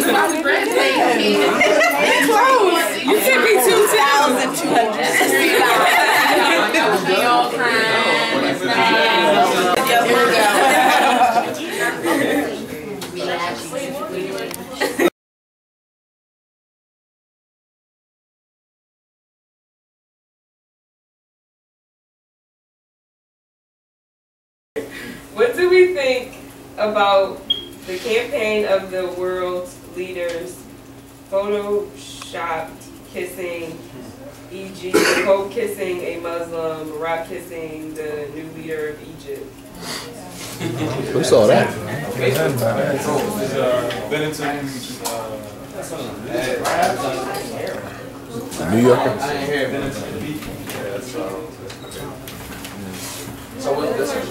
about to graduate. You could be 2,200. What do we think about the campaign of the world's leaders photoshopped kissing, e.g. the Pope kissing a Muslim, Barack kissing the new leader of Egypt? Who saw that? New Yorker. So what's this one?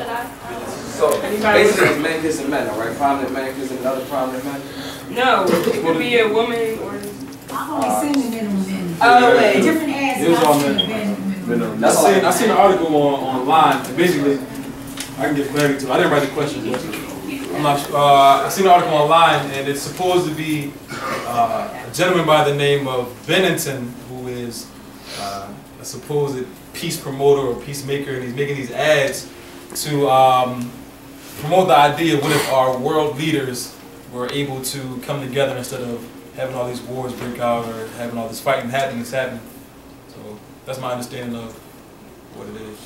So basically it's men kissing men, right? Prominent men kissing another prominent man? No, it could be a woman or... I've only seen the men on men. Oh, wait. Different ads. It was on men. I seen an article online, and basically, I can get clarity to it. I didn't write the question, but I'm not sure. I seen an article online, and it's supposed to be a gentleman by the name of Bennington, who is a supposed peace promoter or peacemaker, and he's making these ads to promote the idea of what if our world leaders were able to come together instead of having all these wars break out or having all this fighting happening. So that's my understanding of what it is.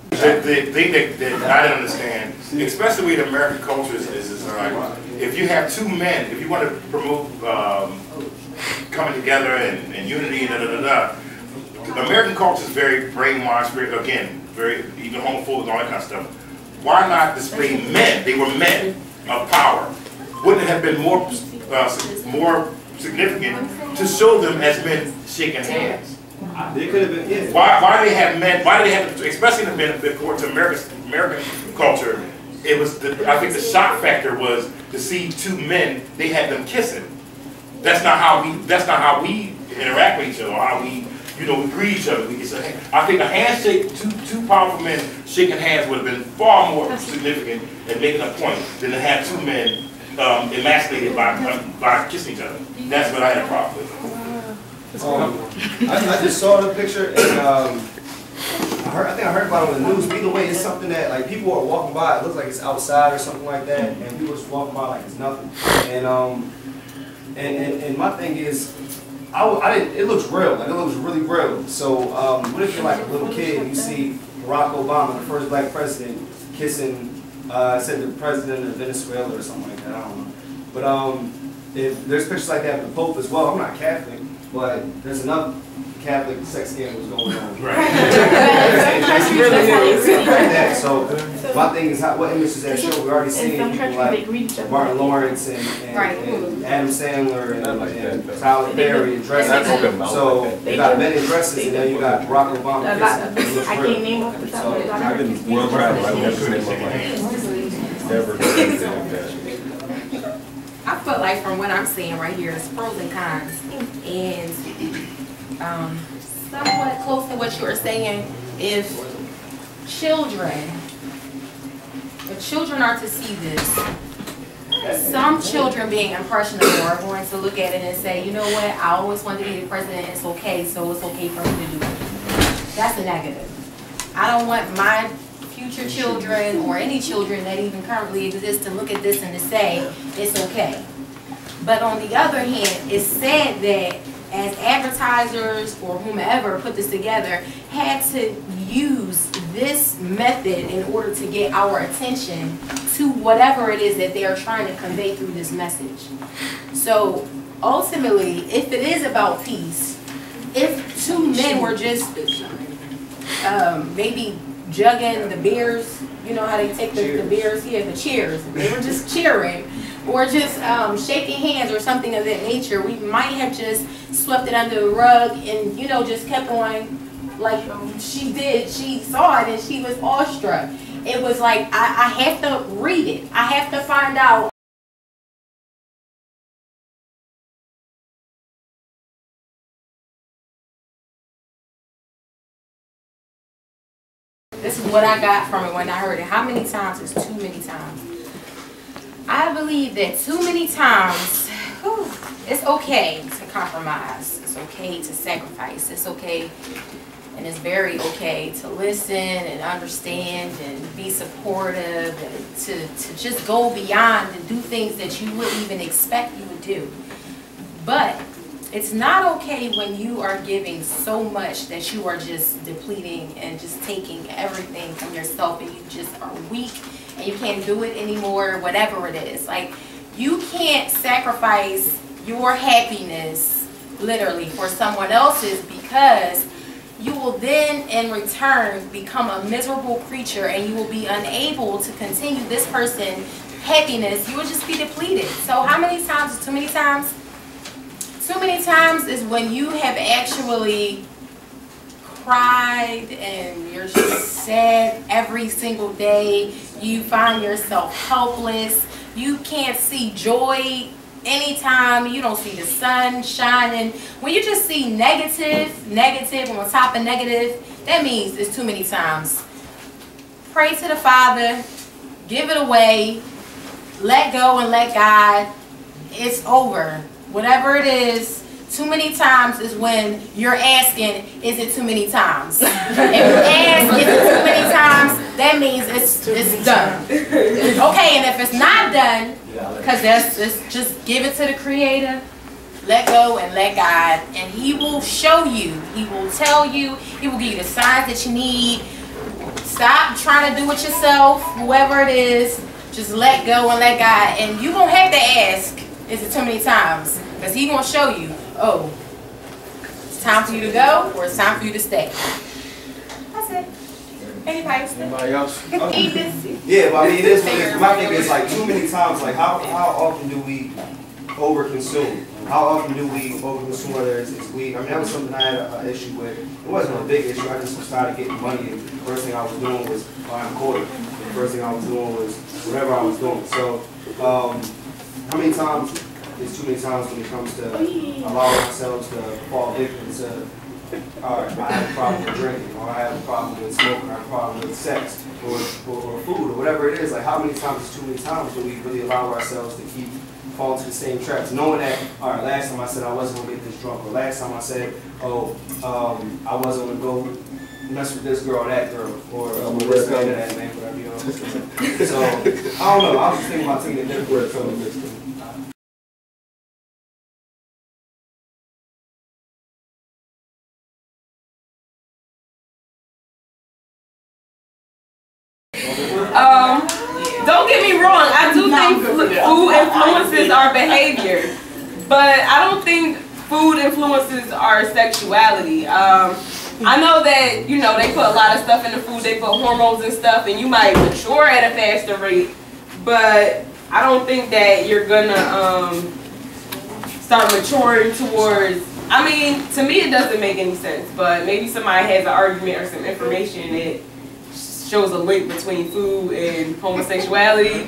The thing that I don't understand, especially with American culture, is like, if you have two men, if you want to promote coming together and unity and American culture is very brainwashed, again, very even homophobic and all that kind of stuff. Why not display men? They were men of power. Wouldn't it have been more significant to show them as men shaking hands? They could have been. Yeah. Why do they have men? Why do they have, especially in the according to American culture? It was I think the shock factor was to see two men. They had them kissing. That's not how we interact with each other. Or how we we greet each other. I think a handshake, two powerful men shaking hands would have been far more significant and making a point than to have two men emasculated by kissing each other. That's what I had a problem with. I just saw the picture and I think I heard about it on the news. Either way, it's something that like people are walking by. It looks like it's outside or something like that, and people just walking by like it's nothing. And my thing is, it looks real. Like it looks really real. So what if you're like a little kid and you see Barack Obama, the first black president, kissing, said the president of Venezuela or something like that. I don't know. But if there's pictures like that of the Pope as well. I'm not Catholic, but there's enough Catholic sex scandals going on. Right. So my thing is, what images that show? We already seen people like Martin Lawrence and Adam Sandler and Tyler Perry and dresses. So you got men in dresses, and then you got Barack Obama kissing. I can't name off the top of my head. I've been world travel. I've never seen never heard anything like that. I feel like from what I'm seeing right here, it's pros and cons, and somewhat close to what you were saying. If children are to see this, some children being impressionable are going to look at it and say, you know what, I always wanted to be the president, it's okay, so it's okay for me to do it. That's a negative. I don't want my future children or any children that even currently exist to look at this and to say it's okay. But on the other hand, it's sad that as advertisers or whomever put this together had to use this method in order to get our attention to whatever it is that they are trying to convey through this message. So ultimately, if it is about peace, if two men were just maybe jugging the beers, you know how they take the beers, the cheers, they were just cheering, or just shaking hands or something of that nature, we might have just swept it under the rug and, just kept on like she did. She saw it and she was awestruck. It was like, I have to read it. I have to find out. This is what I got from it when I heard it. How many times is too many times? I believe that too many times It's okay to compromise. It's okay to sacrifice. It's okay, and it's very okay to listen and understand and be supportive and to just go beyond and do things that you wouldn't even expect you would do. But it's not okay when you are giving so much that you are just depleting and just taking everything from yourself and you just are weak and you can't do it anymore, whatever it is. Like, you can't sacrifice your happiness literally for someone else's, because you will then in return become a miserable creature and you will be unable to continue this person's happiness. You will just be depleted. So how many times is too many times? Too many times is when you have actually cried and you're just sad every single day. You find yourself helpless. You can't see joy anytime. You don't see the sun shining. When you just see negative on top of negative, that means it's too many times. Pray to the Father. Give it away. Let go and let God. It's over. Whatever it is, too many times is when you're asking, is it too many times? If you ask, is it too many times, that means it's done. Okay, and if it's not done, because it's just give it to the Creator, let go and let God, and He will show you. He will tell you. He will give you the signs that you need. Stop trying to do it yourself, whoever it is. Just let go and let God, and you won't have to ask, is it too many times? Because He won't show you, oh, it's time for you to go or it's time for you to stay. That's it. Anybody else? Yeah, but I mean, it is what it is. My thing is, like, too many times, like, how often do we overconsume? How often do we overconsume, whether it's weed? I mean, that was something I had an issue with. It wasn't a big issue. I just started getting money, and the first thing I was doing was buying quarter. The first thing I was doing was whatever I was doing. So, how many times is too many times when it comes to allowing ourselves to fall victim to, all right, I have a problem with drinking, or I have a problem with smoking, or I have a problem with sex, or food, or whatever it is. Like, how many times is too many times do we really allow ourselves to keep falling to the same traps, knowing that, all right, last time I said I wasn't going to get this drunk, or last time I said, oh, I wasn't going to go mess with this girl or that girl, or this man or that man, whatever, you know. So, I don't know. I was just thinking about taking a different word from this. Don't get me wrong, I do think food influences our behavior, but I don't think food influences our sexuality. I know that, you know, they put a lot of stuff in the food, they put hormones and stuff, and you might mature at a faster rate, but I don't think that you're gonna start maturing towards, I mean, to me it doesn't make any sense, but maybe somebody has an argument or some information that shows a link between food and homosexuality.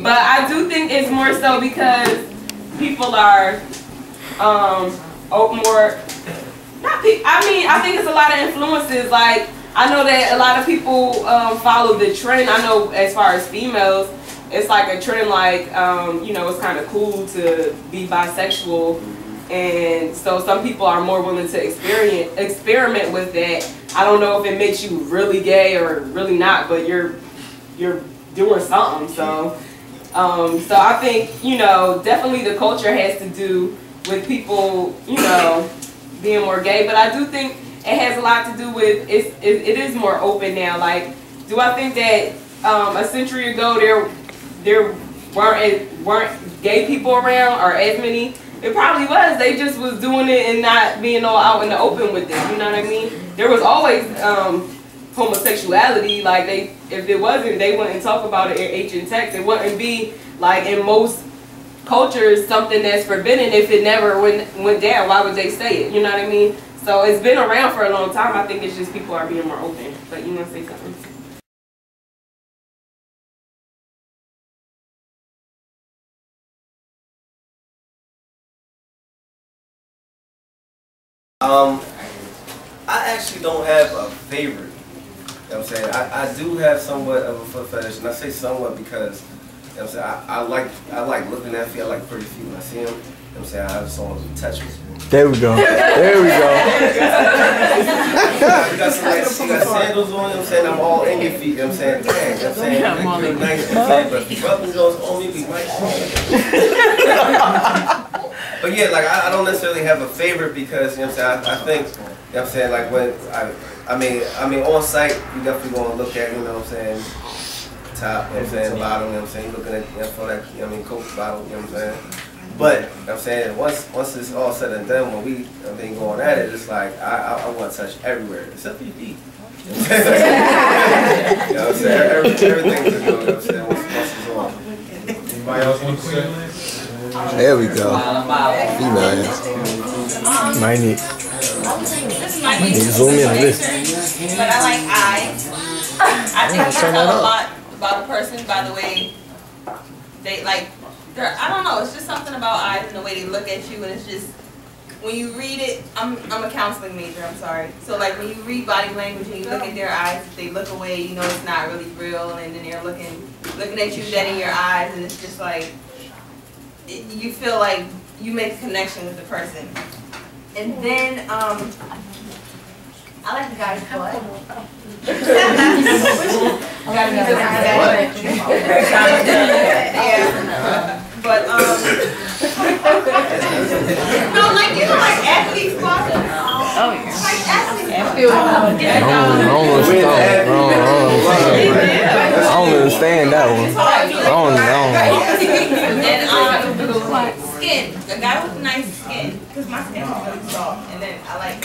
But I do think it's more so because people are more, not people, I mean, I think it's a lot of influences. Like, I know that a lot of people follow the trend. I know as far as females, it's like a trend, like, you know, it's kind of cool to be bisexual. And so some people are more willing to experiment with that. I don't know if it makes you really gay or really not, but you're doing something. So so I think, you know, definitely the culture has to do with people, you know, being more gay. But I do think it has a lot to do with it is more open now. Like, do I think that a century ago there weren't gay people around or as many? It probably was. They just was doing it and not being all out in the open with it. You know what I mean? There was always homosexuality. Like, if it wasn't, they wouldn't talk about it in ancient texts. It wouldn't be like in most cultures something that's forbidden. If it never went down, why would they say it? You know what I mean? So it's been around for a long time. I think it's just people are being more open. But you want to say something? I actually don't have a favorite. You know what I'm saying? I do have somewhat of a foot fetish, and I say somewhat because know what I'm saying? I like looking at feet. I like pretty feet when I see them. You know what I'm saying? I just want to touch them. There we go. There we go. You got sandals on, you know what I'm saying? I'm all in your feet, you know what I'm saying? Dang, you know what I'm saying? You look nice, you know what I'm saying? But if you rubbing those on me, we might. But yeah, like I don't necessarily have a favorite because, you know what I'm saying? I think, you know what I'm saying, like when I mean on site, you definitely gonna look at, you know what I'm saying, top, you know what I'm saying, bottom, you know what I'm saying, you looking at, you know, for that, you know what I mean, Coke bottle, you know what I'm saying. But, you know what I'm saying, once it's all said and done, when we going at it, it's like, I want to touch everywhere, except for your feet. You know what I'm saying? Everything's a go, you know what I'm saying, once it's on. Anybody else want to say? There we go. Female. Might need. This might be Zoom in on this. but I like eyes. I think you can tell a lot about a person by the way they like. I don't know. It's just something about eyes and the way they look at you, and it's just when you read it. I'm a counseling major. I'm sorry. So like when you read body language and you look at their eyes, if they look away, you know it's not really real, and then they're looking at you dead in your eyes, and it's just like you feel like you make a connection with the person. And then I like the guy's butt. Yeah. But no, like you know, like athlete's butt. Oh yeah. Like athlete's I don't understand that one. And skin. A guy with nice skin. Because my skin is really soft. And then I like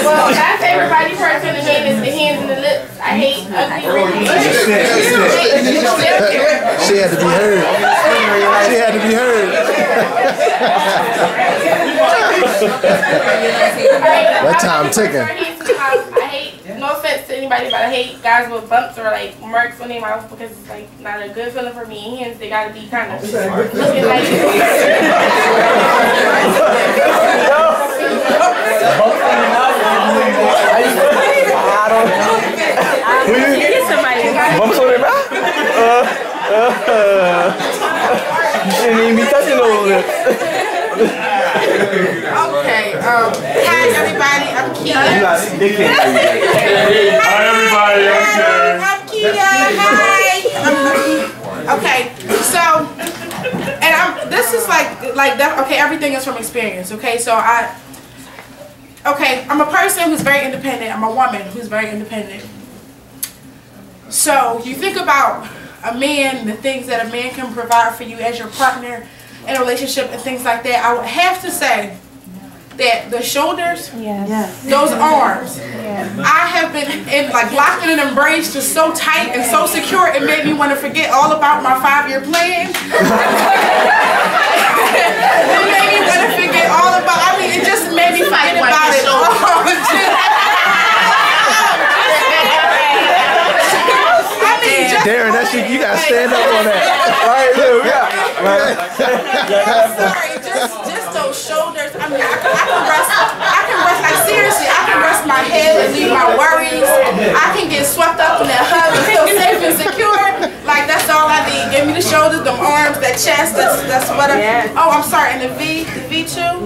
Well, my favorite body part in the hand is the hands and the lips. I hate ugly. She had to be heard. She had to be heard. That time ticking. I hate, no offense to anybody, but I hate guys with bumps or like marks on their mouth because it's like not a good feeling for me. Hands, they gotta be kind of looking like Bumps on their mouth? You shouldn't even be touching those lips. Okay, hi everybody, I'm Kia. Hi everybody, I'm Kia, hi. Okay, so, and this is like that, okay, everything is from experience, okay, so I'm a person who's very independent, I'm a woman who's very independent. So, you think about a man, the things that a man can provide for you as your partner in a relationship and things like that, I would have to say that the shoulders, those arms, I have been locked in an embrace just so tight and so secure it made me want to forget all about my 5-year plan. It made me want to forget all about, it just made me forget about it all. Darren, that shit, you gotta stand up on that. Right, look, Sorry, just those shoulders. I mean, I can rest like seriously, I can rest my head and leave my worries. I can get swept up in that hug and feel safe and secure. Like that's all I need. Give me the shoulders, the arms, that chest, that's what I oh I'm sorry, and the V too?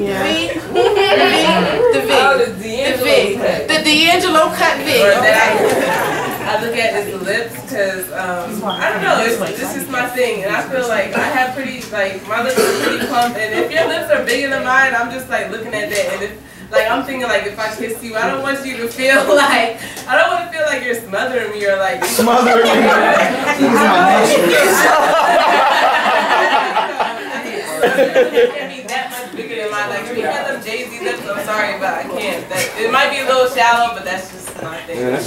The D'Angelo cut V. Okay. I look at his lips because, I don't know, this is my thing, and I feel like I have pretty, my lips are pretty plump, and if your lips are bigger than mine, I'm just looking at that, and if, I'm thinking if I kiss you, I don't want you to feel I don't want to feel like you're smothering me or smothering me. Can't be that much bigger than mine. If you have them Jay-Z lips, I'm sorry, but I can't. It might be a little shallow, but that's just my thing.